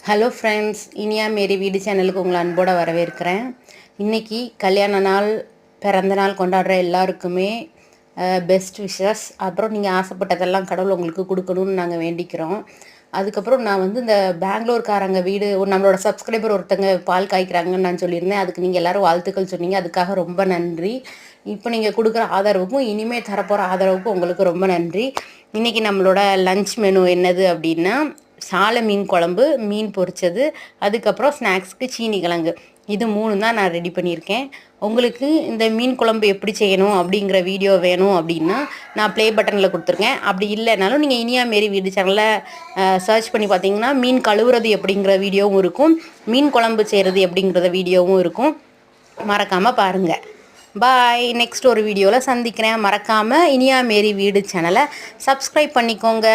Hello friends, Iniya மேரி வீடு சேனலுக்கு உங்களை அன்போடு வரவேற்கிறேன். இன்றைக்கி கல்யாண நாள், பிறந்த நாள் கொண்டாடுற எல்லாருக்குமே பெஸ்ட் விஷஸ். அப்புறம் நீங்கள் ஆசைப்பட்டதெல்லாம் கடவுள் உங்களுக்கு கொடுக்கணும்னு நாங்கள் வேண்டிக்கிறோம். அதுக்கப்புறம் நான் இந்த பெங்களூர்காரங்க வீடு நம்மளோட சப்ஸ்கிரைபர் ஒருத்தங்க பால் காய்க்கிறாங்கன்னு நான் சொல்லியிருந்தேன். அதுக்கு நீங்கள் எல்லோரும் வாழ்த்துக்கள் சொன்னீங்க. அதுக்காக ரொம்ப நன்றி. இப்போ நீங்கள் கொடுக்குற ஆதரவுக்கும் இனிமேல் தரப்போகிற ஆதரவுக்கும் உங்களுக்கு ரொம்ப நன்றி. இன்றைக்கி நம்மளோட லன்ச் மெனு என்னது அப்படின்னா, சாலை மீன் குழம்பு, மீன் பொரிச்சது, அதுக்கப்புறம் ஸ்நாக்ஸ்க்கு சீனி கிழங்கு. இது 3 தான் நான் ரெடி பண்ணியிருக்கேன். உங்களுக்கு இந்த மீன் குழம்பு எப்படி செய்யணும் அப்படிங்கிற வீடியோ வேணும் அப்படின்னா நான் ப்ளே பட்டனில் கொடுத்துருக்கேன். அப்படி இல்லைனாலும் நீங்கள் இனியா மேரி வீடு சேனலில் சர்ச் பண்ணி பார்த்தீங்கன்னா மீன் கழுவுறது எப்படிங்கிற வீடியோவும் இருக்கும், மீன் குழம்பு செய்கிறது எப்படிங்கிறத வீடியோவும் இருக்கும். மறக்காமல் பாருங்கள். பாய். நெக்ஸ்ட் ஒரு வீடியோவில் சந்திக்கிறேன். மறக்காமல் இனியா மேரி வீடு சேனலை சப்ஸ்கிரைப் பண்ணிக்கோங்க.